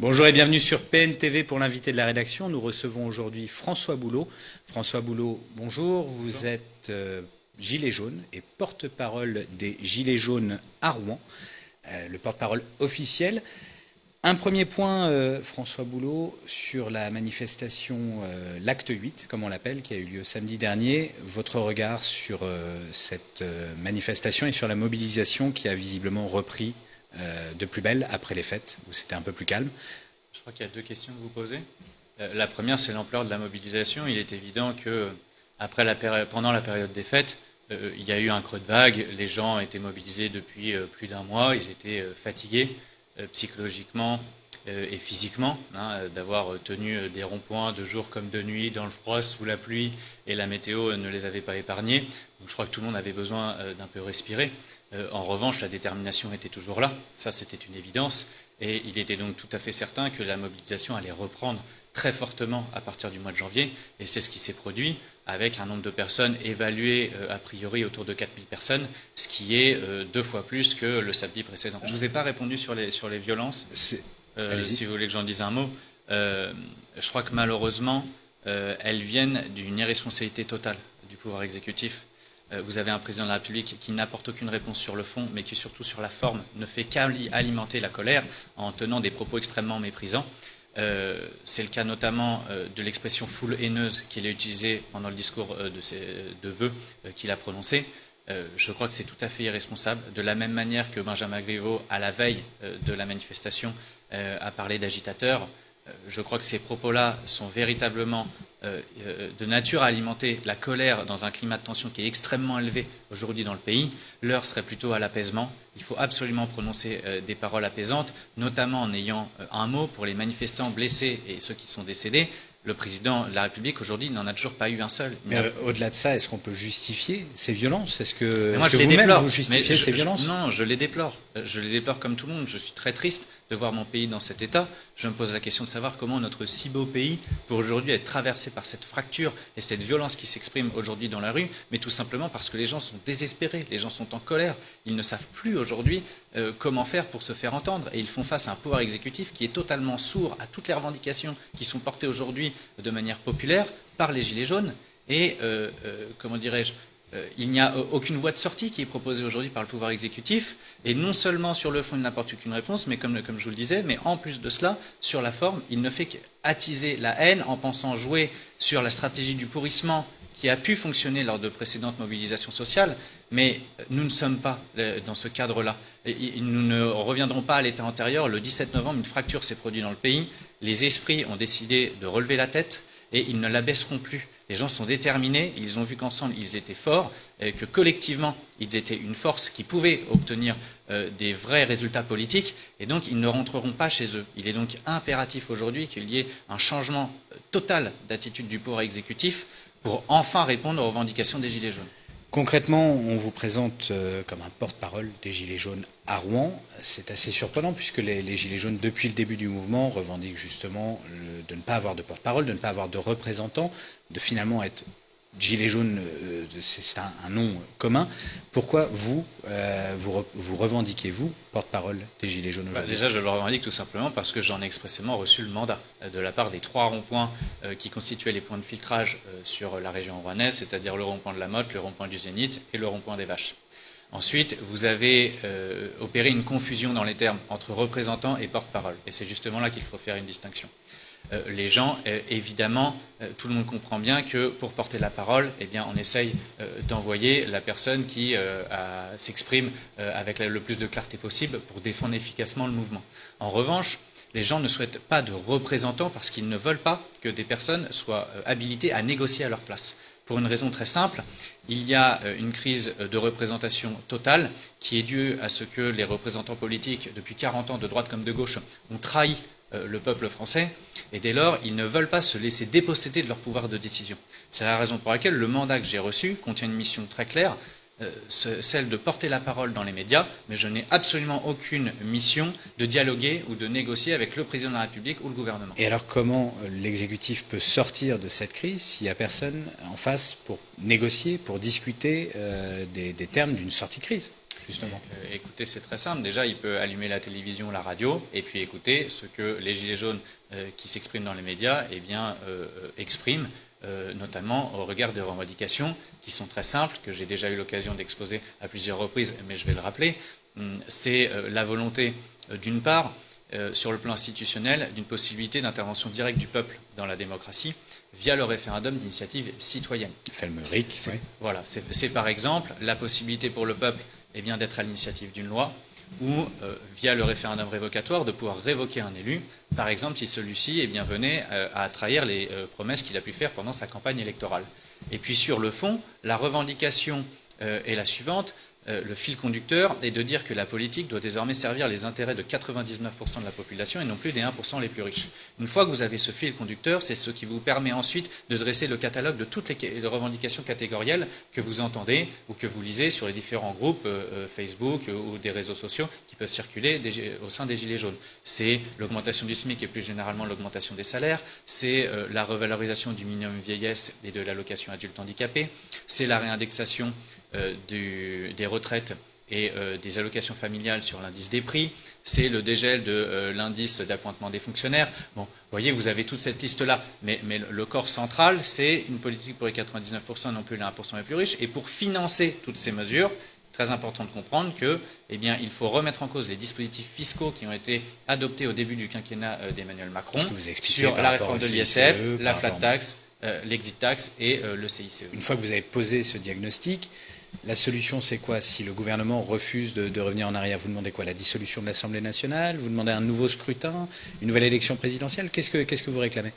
Bonjour et bienvenue sur PNTV pour l'invité de la rédaction. Nous recevons aujourd'hui François Boulot. François Boulot, bonjour. Vous êtes gilet jaune et porte-parole des Gilets jaunes à Rouen, le porte-parole officiel. Un premier point, François Boulot, sur la manifestation, l'acte 8, comme on l'appelle, qui a eu lieu samedi dernier. Votre regard sur cette manifestation et sur la mobilisation qui a visiblement repris de plus belle après les fêtes, où c'était un peu plus calme. Je crois qu'il y a deux questions que vous posez. La première, c'est l'ampleur de la mobilisation. Il est évident que pendant la période des fêtes, il y a eu un creux de vague. Les gens étaient mobilisés depuis plus d'un mois. Ils étaient fatigués psychologiquement et physiquement, d'avoir tenu des ronds-points de jour comme de nuit, dans le froid, sous la pluie, et la météo ne les avait pas épargnés. Donc je crois que tout le monde avait besoin d'un peu respirer. En revanche, la détermination était toujours là, ça c'était une évidence, et il était donc tout à fait certain que la mobilisation allait reprendre très fortement à partir du mois de janvier, et c'est ce qui s'est produit, avec un nombre de personnes évalué a priori autour de 4000 personnes, ce qui est 2 fois plus que le samedi précédent. Je ne vous ai pas répondu sur les violences, si vous voulez que j'en dise un mot. Je crois que malheureusement, elles viennent d'une irresponsabilité totale du pouvoir exécutif. Vous avez un président de la République qui n'apporte aucune réponse sur le fond, mais qui surtout sur la forme ne fait qu'alimenter la colère en tenant des propos extrêmement méprisants. C'est le cas notamment de l'expression foule haineuse qu'il a utilisée pendant le discours de vœux qu'il a prononcé. Je crois que c'est tout à fait irresponsable. De la même manière que Benjamin Griveaux, à la veille de la manifestation, a parlé d'agitateurs, je crois que ces propos-là sont véritablement de nature à alimenter la colère dans un climat de tension qui est extrêmement élevé aujourd'hui dans le pays. L'heure serait plutôt à l'apaisement. Il faut absolument prononcer des paroles apaisantes, notamment en ayant un mot pour les manifestants blessés et ceux qui sont décédés. Le président de la République, aujourd'hui, n'en a toujours pas eu un seul. Mais au-delà de ça, est-ce qu'on peut justifier ces violences? Est-ce que vous-même, vous justifiez ces violences? Non, je les déplore. Je les déplore comme tout le monde. Je suis très triste de voir mon pays dans cet état. Je me pose la question de savoir comment notre si beau pays peut aujourd'hui être traversé par cette fracture et cette violence qui s'exprime aujourd'hui dans la rue, mais tout simplement parce que les gens sont désespérés, les gens sont en colère. Ils ne savent plus aujourd'hui comment faire pour se faire entendre. Et ils font face à un pouvoir exécutif qui est totalement sourd à toutes les revendications qui sont portées aujourd'hui de manière populaire par les Gilets jaunes. Et, comment dirais-je, il n'y a aucune voie de sortie qui est proposée aujourd'hui par le pouvoir exécutif, et non seulement sur le fond il n'apporte aucune réponse, mais comme je vous le disais, mais en plus de cela, sur la forme, il ne fait qu'attiser la haine en pensant jouer sur la stratégie du pourrissement qui a pu fonctionner lors de précédentes mobilisations sociales, mais nous ne sommes pas dans ce cadre-là. Nous ne reviendrons pas à l'état antérieur. Le 17 novembre, une fracture s'est produite dans le pays, les esprits ont décidé de relever la tête, et ils ne la baisseront plus. Les gens sont déterminés, ils ont vu qu'ensemble ils étaient forts, que collectivement ils étaient une force qui pouvait obtenir des vrais résultats politiques, et donc ils ne rentreront pas chez eux. Il est donc impératif aujourd'hui qu'il y ait un changement total d'attitude du pouvoir exécutif pour enfin répondre aux revendications des Gilets jaunes. Concrètement, on vous présente comme un porte-parole des Gilets jaunes à Rouen. C'est assez surprenant puisque les Gilets jaunes, depuis le début du mouvement, revendiquent justement de ne pas avoir de porte-parole, de ne pas avoir de représentants, de finalement être Gilets jaunes, c'est un nom commun. Pourquoi vous revendiquez-vous porte-parole des Gilets jaunes aujourd'hui? Déjà, je le revendique tout simplement parce que j'en ai expressément reçu le mandat de la part des 3 ronds-points qui constituaient les points de filtrage sur la région rouennaise, c'est-à-dire le rond-point de la Motte, le rond-point du Zénith et le rond-point des Vaches. Ensuite, vous avez opéré une confusion dans les termes entre représentants et porte-parole. Et c'est justement là qu'il faut faire une distinction. Les gens, évidemment, tout le monde comprend bien que pour porter la parole, eh bien, on essaye d'envoyer la personne qui s'exprime avec le plus de clarté possible pour défendre efficacement le mouvement. En revanche, les gens ne souhaitent pas de représentants parce qu'ils ne veulent pas que des personnes soient habilitées à négocier à leur place. Pour une raison très simple, il y a une crise de représentation totale qui est due à ce que les représentants politiques, depuis 40 ans, de droite comme de gauche, ont trahi le peuple français, et dès lors, ils ne veulent pas se laisser déposséder de leur pouvoir de décision. C'est la raison pour laquelle le mandat que j'ai reçu contient une mission très claire, celle de porter la parole dans les médias, mais je n'ai absolument aucune mission de dialoguer ou de négocier avec le président de la République ou le gouvernement. Et alors comment l'exécutif peut sortir de cette crise s'il n'y a personne en face pour négocier, pour discuter des termes d'une sortie de crise? justement? Écoutez, c'est très simple. Déjà, il peut allumer la télévision, la radio, et puis écouter ce que les Gilets jaunes qui s'expriment dans les médias expriment, notamment au regard des revendications qui sont très simples, que j'ai déjà eu l'occasion d'exposer à plusieurs reprises, mais je vais le rappeler. C'est la volonté, d'une part, sur le plan institutionnel, d'une possibilité d'intervention directe du peuple dans la démocratie via le référendum d'initiative citoyenne. Voilà, c'est par exemple la possibilité pour le peuple d'être à l'initiative d'une loi ou via le référendum révocatoire de pouvoir révoquer un élu, par exemple si celui-ci venait à trahir les promesses qu'il a pu faire pendant sa campagne électorale. Et puis sur le fond, la revendication est la suivante. Le fil conducteur est de dire que la politique doit désormais servir les intérêts de 99% de la population et non plus des 1% les plus riches. Une fois que vous avez ce fil conducteur, c'est ce qui vous permet ensuite de dresser le catalogue de toutes les revendications catégorielles que vous entendez ou que vous lisez sur les différents groupes Facebook ou des réseaux sociaux qui peuvent circuler au sein des Gilets jaunes. C'est l'augmentation du SMIC et plus généralement l'augmentation des salaires, c'est la revalorisation du minimum vieillesse et de l'allocation adulte handicapé, c'est la réindexation des retraites et des allocations familiales sur l'indice des prix, c'est le dégel de l'indice d'appointement des fonctionnaires. Bon, vous voyez, vous avez toute cette liste-là, mais le corps central, c'est une politique pour les 99%, non plus les 1% les plus riches, et pour financer toutes ces mesures, très important de comprendre que, il faut remettre en cause les dispositifs fiscaux qui ont été adoptés au début du quinquennat d'Emmanuel Macron sur la réforme de l'ISF, la flat tax, l'exit tax et le CICE. Une fois que vous avez posé ce diagnostic, la solution, c'est quoi? Si le gouvernement refuse de revenir en arrière, vous demandez quoi? La dissolution de l'Assemblée nationale? Vous demandez un nouveau scrutin? Une nouvelle élection présidentielle? Qu'est-ce que vous réclamez?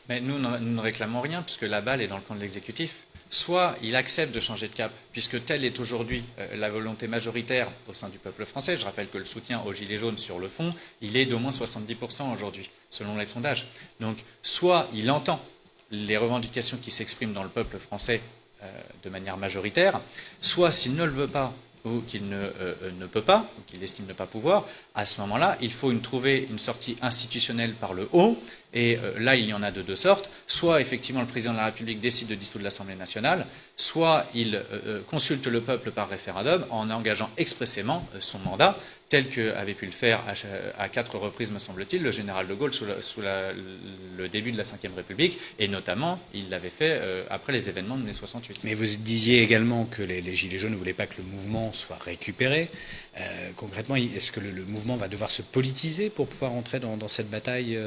Mais nous ne réclamons rien, puisque la balle est dans le camp de l'exécutif. Soit il accepte de changer de cap, puisque telle est aujourd'hui la volonté majoritaire au sein du peuple français. Je rappelle que le soutien aux Gilets jaunes sur le fond, il est d'au moins 70% aujourd'hui, selon les sondages. Donc, soit il entend les revendications qui s'expriment dans le peuple français de manière majoritaire, soit s'il ne le veut pas ou qu'il ne peut pas, ou qu'il estime ne pas pouvoir, à ce moment-là, il faut trouver une sortie institutionnelle par le haut, et là, il y en a de deux sortes. Soit, effectivement, le président de la République décide de dissoudre l'Assemblée nationale, soit il consulte le peuple par référendum en engageant expressément son mandat, tel qu'avait pu le faire à 4 reprises, me semble-t-il, le général de Gaulle sous le début de la Ve République, et notamment, il l'avait fait après les événements de mai 68. Mais vous disiez également que les Gilets jaunes ne voulaient pas que le mouvement soit récupéré. Concrètement, est-ce que le mouvement va devoir se politiser pour pouvoir entrer dans cette bataille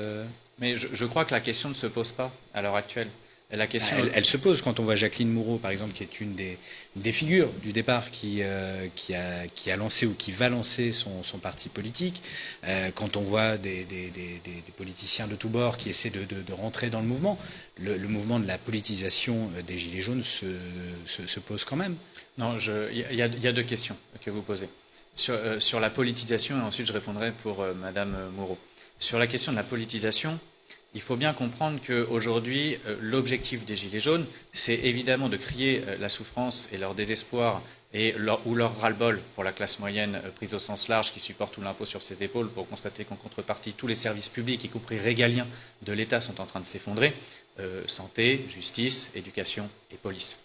Mais je crois que la question ne se pose pas à l'heure actuelle. La question... elle se pose quand on voit Jacqueline Moreau, par exemple, qui est une des figures du départ qui a lancé ou qui va lancer son parti politique. Quand on voit des politiciens de tous bords qui essaient de rentrer dans le mouvement, le mouvement de la politisation des Gilets jaunes se pose quand même. Non, il y a deux questions que vous posez. Sur la politisation, et ensuite je répondrai pour Madame Moreau. Sur la question de la politisation, il faut bien comprendre qu'aujourd'hui, l'objectif des Gilets jaunes, c'est évidemment de crier la souffrance et leur désespoir ou leur ras-le-bol pour la classe moyenne prise au sens large qui supporte tout l'impôt sur ses épaules pour constater qu'en contrepartie, tous les services publics, y compris régaliens de l'État, sont en train de s'effondrer. Santé, justice, éducation et police.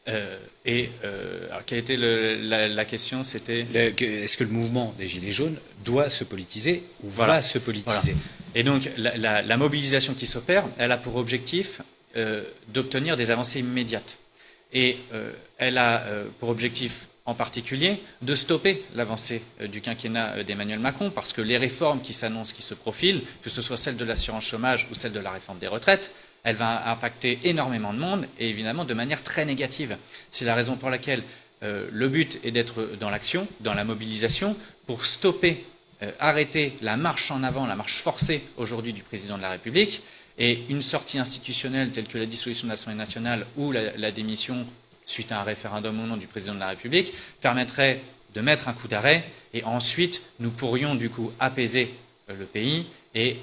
Alors, quelle était la question? C'était est-ce que le mouvement des Gilets jaunes doit se politiser ou va se politiser? Voilà. Et donc la mobilisation qui s'opère, elle a pour objectif d'obtenir des avancées immédiates. Et elle a pour objectif en particulier de stopper l'avancée du quinquennat d'Emmanuel Macron, parce que les réformes qui s'annoncent, qui se profilent, que ce soit celle de l'assurance chômage ou celle de la réforme des retraites, elle va impacter énormément de monde et évidemment de manière très négative. C'est la raison pour laquelle le but est d'être dans l'action, dans la mobilisation, pour stopper, arrêter la marche en avant, la marche forcée aujourd'hui du président de la République, et une sortie institutionnelle telle que la dissolution de l'Assemblée nationale ou la démission suite à un référendum ou non du président de la République permettrait de mettre un coup d'arrêt, et ensuite nous pourrions du coup apaiser le pays et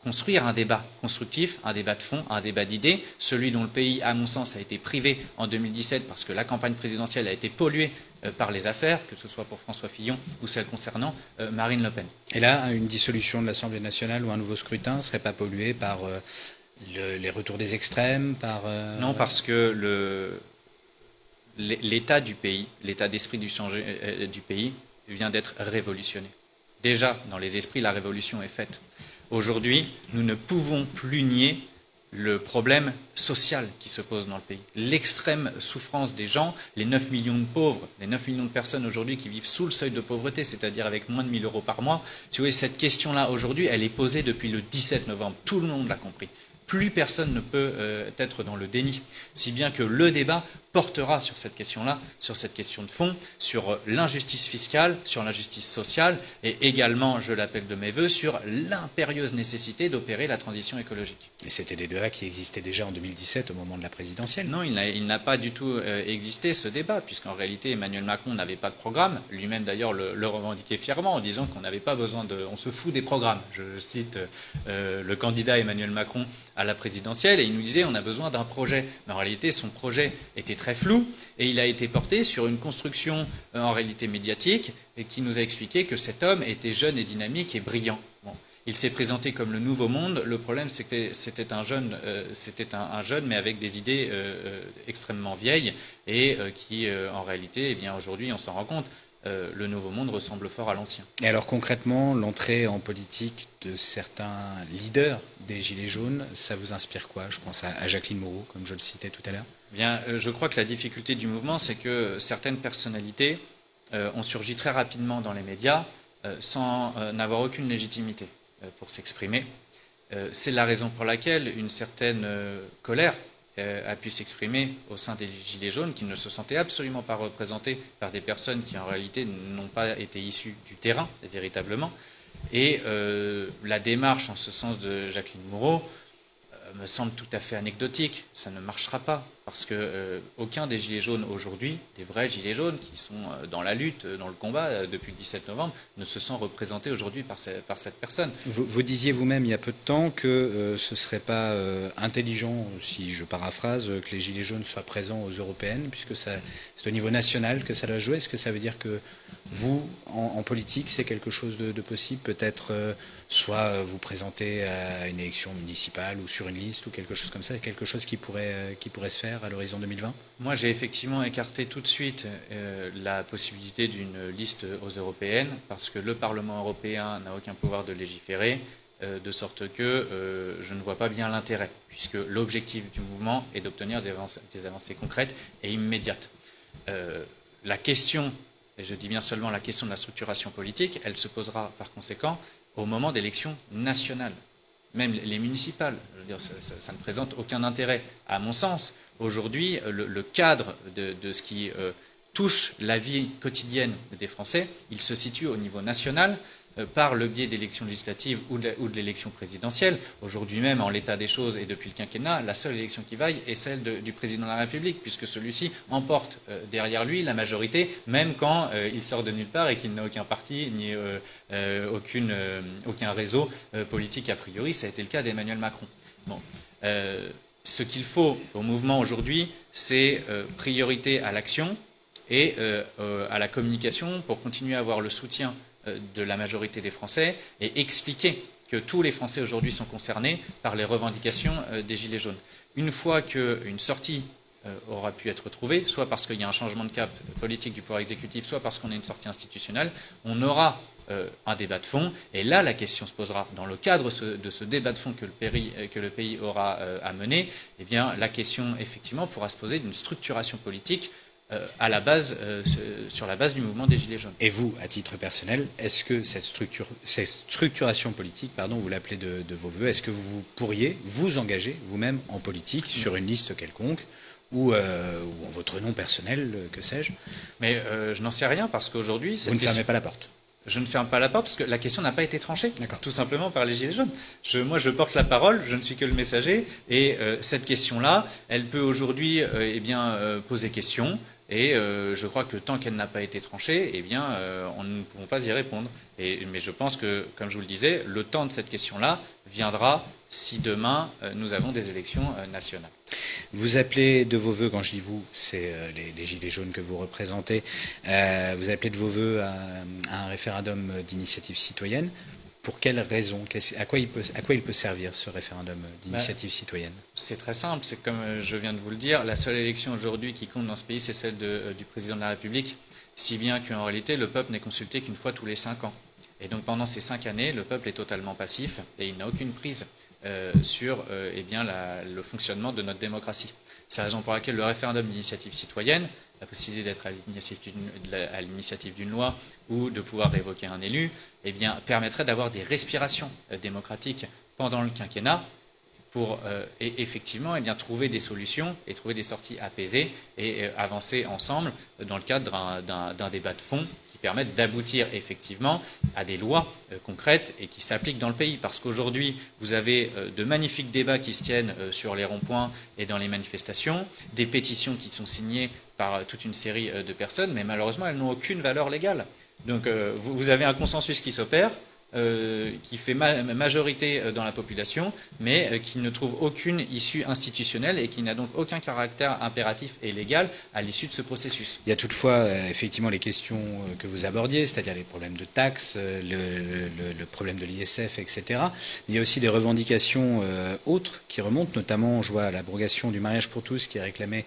construire un débat constructif, un débat de fond, un débat d'idées, celui dont le pays, à mon sens, a été privé en 2017 parce que la campagne présidentielle a été polluée par les affaires, que ce soit pour François Fillon ou celle concernant Marine Le Pen. Et là, une dissolution de l'Assemblée nationale ou un nouveau scrutin ne serait pas pollué par les retours des extrêmes, Non, parce que l'état du pays, l'état d'esprit du pays vient d'être révolutionné. Déjà, dans les esprits, la révolution est faite. Aujourd'hui, nous ne pouvons plus nier le problème social qui se pose dans le pays. L'extrême souffrance des gens, les 9 millions de pauvres, les 9 millions de personnes aujourd'hui qui vivent sous le seuil de pauvreté, c'est-à-dire avec moins de 1 000 euros par mois. Si vous voyez, cette question-là, aujourd'hui, elle est posée depuis le 17 novembre. Tout le monde l'a compris. Plus personne ne peut être dans le déni. Si bien que le débat portera sur cette question-là, sur cette question de fond, sur l'injustice fiscale, sur l'injustice sociale, et également, je l'appelle de mes voeux, sur l'impérieuse nécessité d'opérer la transition écologique. Et c'était des débats qui existaient déjà en 2017 au moment de la présidentielle. Non, il n'a pas du tout existé ce débat, puisqu'en réalité Emmanuel Macron n'avait pas de programme, lui-même d'ailleurs le revendiquait fièrement en disant qu'on n'avait pas besoin de... On se fout des programmes. Je cite le candidat Emmanuel Macron à la présidentielle, et il nous disait on a besoin d'un projet. Mais en réalité, son projet était très flou, et il a été porté sur une construction en réalité médiatique, et qui nous a expliqué que cet homme était jeune et dynamique et brillant. Bon. Il s'est présenté comme le nouveau monde. Le problème, c'est que c'était un jeune, mais avec des idées extrêmement vieilles et qui, en réalité, eh bien aujourd'hui, on s'en rend compte, le nouveau monde ressemble fort à l'ancien. Et alors concrètement, l'entrée en politique de certains leaders des Gilets jaunes, ça vous inspire quoi? Je pense à Jacqueline Moreau, comme je le citais tout à l'heure. Bien, je crois que la difficulté du mouvement, c'est que certaines personnalités ont surgi très rapidement dans les médias sans n'avoir aucune légitimité pour s'exprimer. C'est la raison pour laquelle une certaine colère a pu s'exprimer au sein des Gilets jaunes, qui ne se sentaient absolument pas représentés par des personnes qui en réalité n'ont pas été issues du terrain véritablement. Et la démarche en ce sens de Jacqueline Moreau me semble tout à fait anecdotique. Ça ne marchera pas, parce que aucun des Gilets jaunes aujourd'hui, des vrais Gilets jaunes qui sont dans la lutte, dans le combat depuis le 17 novembre, ne se sent représentés aujourd'hui par cette personne. Vous disiez vous-même il y a peu de temps que ce ne serait pas intelligent, si je paraphrase, que les Gilets jaunes soient présents aux européennes, puisque c'est au niveau national que ça doit jouer. Est-ce que ça veut dire que vous, en politique, c'est quelque chose de possible? Peut-être soit vous présenter à une élection municipale ou sur une liste ou quelque chose comme ça, quelque chose qui pourrait se faire à l'horizon 2020? Moi, j'ai effectivement écarté tout de suite la possibilité d'une liste aux européennes, parce que le Parlement européen n'a aucun pouvoir de légiférer, de sorte que je ne vois pas bien l'intérêt, puisque l'objectif du mouvement est d'obtenir des avancées concrètes et immédiates. La question, et je dis bien seulement la question de la structuration politique, elle se posera par conséquent au moment d'élections nationales. Même les municipales, je veux dire, ça ne présente aucun intérêt. À mon sens, aujourd'hui, le cadre de ce qui touche la vie quotidienne des Français, il se situe au niveau national, par le biais d'élections législatives ou de l'élection présidentielle. Aujourd'hui même, en l'état des choses et depuis le quinquennat, la seule élection qui vaille est celle du président de la République, puisque celui-ci emporte derrière lui la majorité, même quand il sort de nulle part et qu'il n'a aucun parti ni aucun réseau politique a priori. Ça a été le cas d'Emmanuel Macron. Bon. Ce qu'il faut au mouvement aujourd'hui, c'est priorité à l'action et à la communication pour continuer à avoir le soutien de la majorité des Français et expliquer que tous les Français aujourd'hui sont concernés par les revendications des Gilets jaunes. Une fois qu'une sortie aura pu être trouvée, soit parce qu'il y a un changement de cap politique du pouvoir exécutif, soit parce qu'on a une sortie institutionnelle, on aura un débat de fond, et là la question se posera. Dans le cadre de ce débat de fond que le pays aura à mener, eh bien, la question effectivement pourra se poser d'une structuration politique à la base, sur la base du mouvement des Gilets jaunes. Et vous, à titre personnel, est-ce que cette structuration politique, vous l'appelez de vos voeux, est-ce que vous pourriez vous engager vous-même en politique sur une liste quelconque ou en votre nom personnel, que sais-je? Mais je n'en sais rien, parce qu'aujourd'hui... Vous ne fermez pas la porte? Je ne ferme pas la porte, parce que la question n'a pas été tranchée, tout simplement par les Gilets jaunes. Moi, je porte la parole, je ne suis que le messager, et cette question-là, elle peut aujourd'hui poser question. Et je crois que tant qu'elle n'a pas été tranchée, eh bien, on ne pourrons pas y répondre. Mais je pense que, comme je vous le disais, le temps de cette question-là viendra si demain nous avons des élections nationales. Vous appelez de vos voeux, quand je dis vous, c'est les Gilets jaunes que vous représentez, vous appelez de vos voeux à un référendum d'initiative citoyenne. Pour quelles raisons? À quoi il peut servir ce référendum d'initiative citoyenne? C'est très simple, c'est comme je viens de vous le dire, la seule élection aujourd'hui qui compte dans ce pays, c'est celle du président de la République, si bien qu'en réalité, le peuple n'est consulté qu'une fois tous les 5 ans. Et donc pendant ces 5 années, le peuple est totalement passif et il n'a aucune prise sur le fonctionnement de notre démocratie. C'est la raison pour laquelle le référendum d'initiative citoyenne, la possibilité d'être à l'initiative d'une loi ou de pouvoir révoquer un élu, permettrait d'avoir des respirations démocratiques pendant le quinquennat pour effectivement trouver des solutions et trouver des sorties apaisées et avancer ensemble dans le cadre d'un débat de fond qui permette d'aboutir effectivement à des lois concrètes et qui s'appliquent dans le pays. Parce qu'aujourd'hui, vous avez de magnifiques débats qui se tiennent sur les ronds-points et dans les manifestations, des pétitions qui sont signées par toute une série de personnes, mais malheureusement, elles n'ont aucune valeur légale. Donc vous avez un consensus qui s'opère, qui fait majorité dans la population, mais qui ne trouve aucune issue institutionnelle et qui n'a donc aucun caractère impératif et légal à l'issue de ce processus. Il y a toutefois effectivement les questions que vous abordiez, c'est-à-dire les problèmes de taxes, le problème de l'ISF, etc. Mais il y a aussi des revendications autres qui remontent, notamment je vois l'abrogation du mariage pour tous qui est réclamée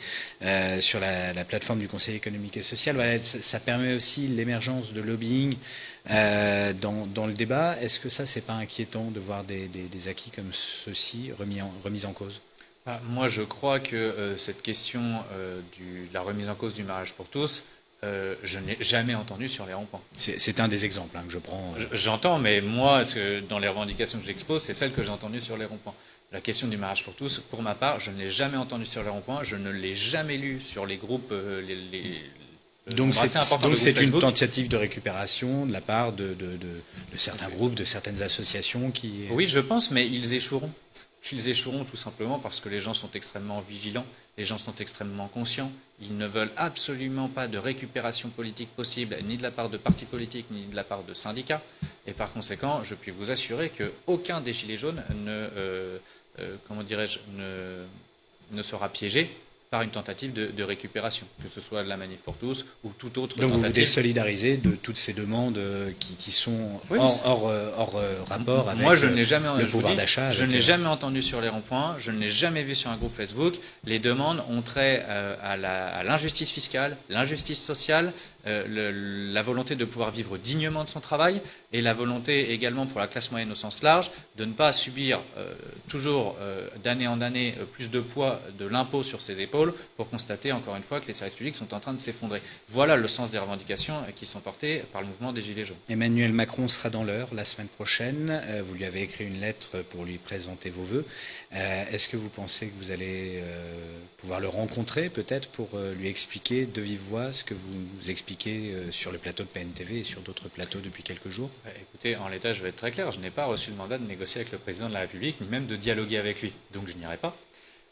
sur la plateforme du Conseil économique et social. Voilà, ça permet aussi l'émergence de lobbying dans le débat. Est-ce que ça, c'est pas inquiétant de voir des acquis comme ceux-ci remis en cause? Moi, je crois que cette question de la remise en cause du mariage pour tous, je n'ai jamais entendu sur les ronds-points. C'est un des exemples que je prends. J'entends, mais moi, dans les revendications que j'expose, c'est celle que j'ai entendue sur les ronds-points. La question du mariage pour tous, pour ma part, je ne l'ai jamais entendue sur les ronds-points, je ne l'ai jamais lue sur les groupes, donc c'est une tentative de récupération de la part de certains groupes, de certaines associations qui... Oui, je pense, mais ils échoueront. Ils échoueront tout simplement parce que les gens sont extrêmement vigilants, les gens sont extrêmement conscients. Ils ne veulent absolument pas de récupération politique possible, ni de la part de partis politiques, ni de la part de syndicats. Et par conséquent, je puis vous assurer qu'aucun des Gilets jaunes ne sera piégé par une tentative de récupération, que ce soit la manif pour tous ou toute autre tentative. Donc vous vous désolidarisez de toutes ces demandes qui sont hors rapport avec le pouvoir d'achat. Je ne l'ai jamais entendu sur les ronds-points, je ne l'ai jamais vu sur un groupe Facebook. Les demandes ont trait à l'injustice fiscale, l'injustice sociale, la volonté de pouvoir vivre dignement de son travail et la volonté également pour la classe moyenne au sens large de ne pas subir toujours d'année en année plus de poids de l'impôt sur ses épaules pour constater encore une fois que les services publics sont en train de s'effondrer. Voilà le sens des revendications qui sont portées par le mouvement des Gilets jaunes. Emmanuel Macron sera dans l'heure la semaine prochaine. Vous lui avez écrit une lettre pour lui présenter vos vœux. Est-ce que vous pensez que vous allez pouvoir le rencontrer peut-être pour lui expliquer de vive voix ce que vous expliquez sur le plateau de PNTV et sur d'autres plateaux depuis quelques jours? Écoutez, en l'état, je vais être très clair, je n'ai pas reçu le mandat de négocier avec le président de la République, ni même de dialoguer avec lui. Donc je n'irai pas.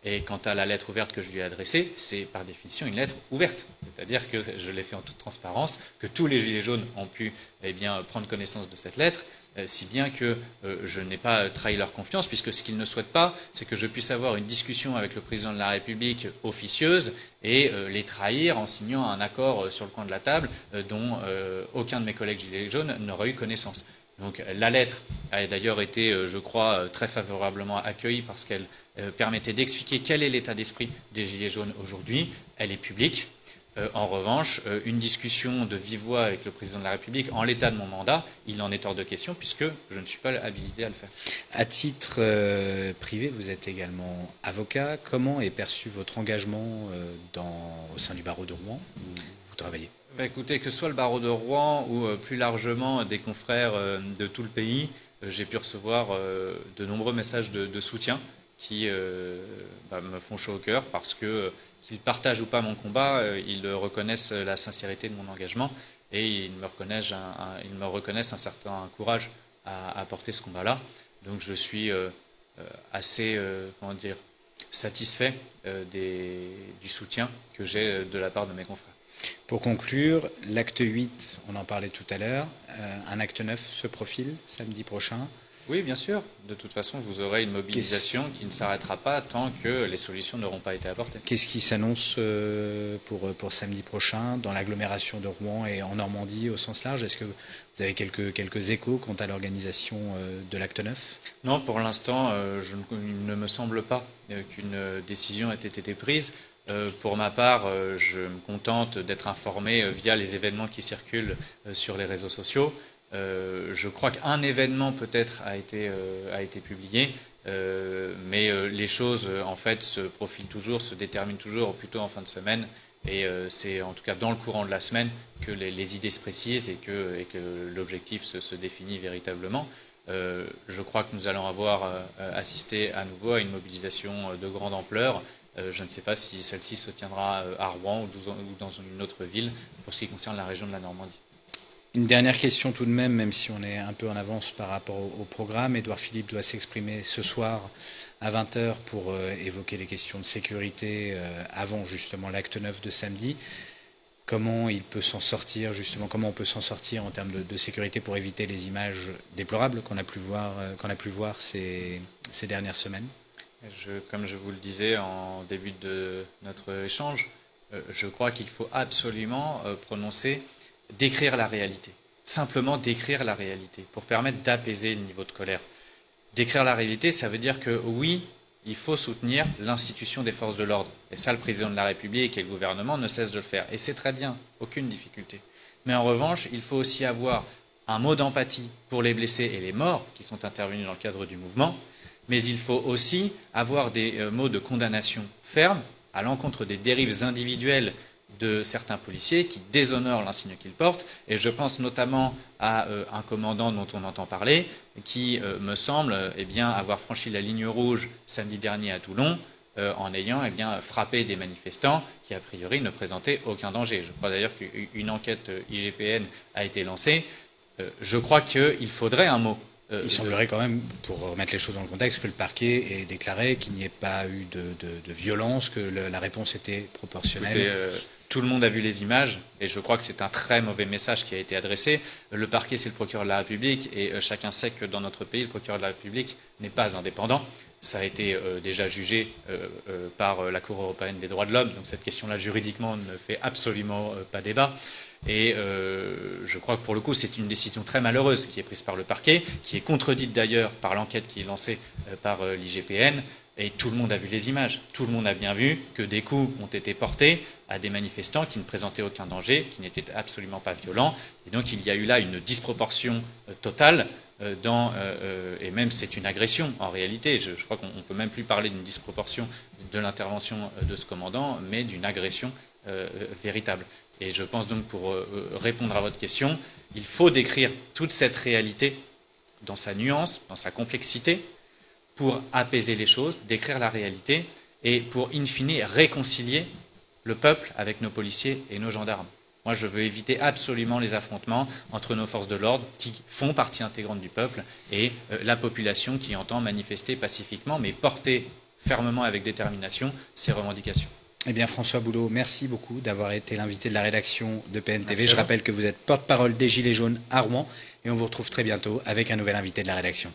Et quant à la lettre ouverte que je lui ai adressée, c'est par définition une lettre ouverte. C'est-à-dire que je l'ai fait en toute transparence, que tous les Gilets jaunes ont pu prendre connaissance de cette lettre, si bien que je n'ai pas trahi leur confiance, puisque ce qu'ils ne souhaitent pas, c'est que je puisse avoir une discussion avec le président de la République officieuse et les trahir en signant un accord sur le coin de la table dont aucun de mes collègues Gilets jaunes n'aurait eu connaissance. Donc la lettre a d'ailleurs été, je crois, très favorablement accueillie parce qu'elle permettait d'expliquer quel est l'état d'esprit des Gilets jaunes aujourd'hui. Elle est publique. En revanche, une discussion de vive voix avec le président de la République, en l'état de mon mandat, il en est hors de question puisque je ne suis pas habilité à le faire. À titre privé, vous êtes également avocat. Comment est perçu votre engagement au sein du barreau de Rouen où vous travaillez? Écoutez, que ce soit le barreau de Rouen ou plus largement des confrères de tout le pays, j'ai pu recevoir de nombreux messages de soutien qui me font chaud au cœur parce que qu'ils partagent ou pas mon combat, ils reconnaissent la sincérité de mon engagement et ils me reconnaissent un certain courage à porter ce combat-là. Donc je suis assez satisfait du soutien que j'ai de la part de mes confrères. Pour conclure, l'acte 8, on en parlait tout à l'heure, un acte 9 se profile samedi prochain. Oui, bien sûr. De toute façon, vous aurez une mobilisation qui ne s'arrêtera pas tant que les solutions n'auront pas été apportées. Qu'est-ce qui s'annonce pour samedi prochain dans l'agglomération de Rouen et en Normandie au sens large? Est-ce que vous avez quelques échos quant à l'organisation de l'acte 9? Non, pour l'instant, il ne me semble pas qu'une décision ait été prise. Pour ma part, je me contente d'être informé via les événements qui circulent sur les réseaux sociaux. Je crois qu'un événement peut-être a été publié, mais les choses en fait se profilent toujours, se déterminent toujours plutôt en fin de semaine. Et c'est en tout cas dans le courant de la semaine que les idées se précisent et que l'objectif se définit véritablement. Je crois que nous allons avoir assisté à nouveau à une mobilisation de grande ampleur. Je ne sais pas si celle-ci se tiendra à Rouen ou dans une autre ville pour ce qui concerne la région de la Normandie. Une dernière question tout de même, même si on est un peu en avance par rapport au programme. Édouard Philippe doit s'exprimer ce soir à 20h pour évoquer les questions de sécurité avant justement l'acte 9 de samedi. Comment il peut s'en sortir justement, comment on peut s'en sortir en termes de sécurité pour éviter les images déplorables qu'on a pu voir ces dernières semaines? Comme je vous le disais en début de notre échange, je crois qu'il faut absolument décrire la réalité. Simplement décrire la réalité pour permettre d'apaiser le niveau de colère. Décrire la réalité, ça veut dire que oui, il faut soutenir l'institution des forces de l'ordre. Et ça, le président de la République et le gouvernement ne cessent de le faire. Et c'est très bien, aucune difficulté. Mais en revanche, il faut aussi avoir un mot d'empathie pour les blessés et les morts qui sont intervenus dans le cadre du mouvement. Mais il faut aussi avoir des mots de condamnation fermes à l'encontre des dérives individuelles de certains policiers qui déshonorent l'insigne qu'ils portent. Et je pense notamment à un commandant dont on entend parler, qui me semble avoir franchi la ligne rouge samedi dernier à Toulon, en ayant frappé des manifestants qui, a priori, ne présentaient aucun danger. Je crois d'ailleurs qu'une enquête IGPN a été lancée. Je crois qu'il faudrait un mot. Il semblerait quand même, pour remettre les choses dans le contexte, que le parquet ait déclaré qu'il n'y ait pas eu de violence, que la réponse était proportionnelle. Écoutez, tout le monde a vu les images et je crois que c'est un très mauvais message qui a été adressé. Le parquet, c'est le procureur de la République et chacun sait que dans notre pays, le procureur de la République n'est pas indépendant. Ça a été déjà jugé par la Cour européenne des droits de l'homme. Donc cette question-là, juridiquement, ne fait absolument pas débat. Et je crois que pour le coup, c'est une décision très malheureuse qui est prise par le parquet, qui est contredite d'ailleurs par l'enquête qui est lancée par l'IGPN. Et tout le monde a vu les images. Tout le monde a bien vu que des coups ont été portés à des manifestants qui ne présentaient aucun danger, qui n'étaient absolument pas violents. Et donc il y a eu là une disproportion totale et même c'est une agression en réalité. Je crois qu'on ne peut même plus parler d'une disproportion de l'intervention de ce commandant, mais d'une agression véritable. Et je pense donc, pour répondre à votre question, il faut décrire toute cette réalité dans sa nuance, dans sa complexité, pour apaiser les choses, décrire la réalité, et pour, in fine, réconcilier le peuple avec nos policiers et nos gendarmes. Moi, je veux éviter absolument les affrontements entre nos forces de l'ordre, qui font partie intégrante du peuple, et la population qui entend manifester pacifiquement, mais porter fermement avec détermination ses revendications. Eh bien, François Boulot, merci beaucoup d'avoir été l'invité de la rédaction de PNTV. Je rappelle que vous êtes porte-parole des Gilets jaunes à Rouen, et on vous retrouve très bientôt avec un nouvel invité de la rédaction.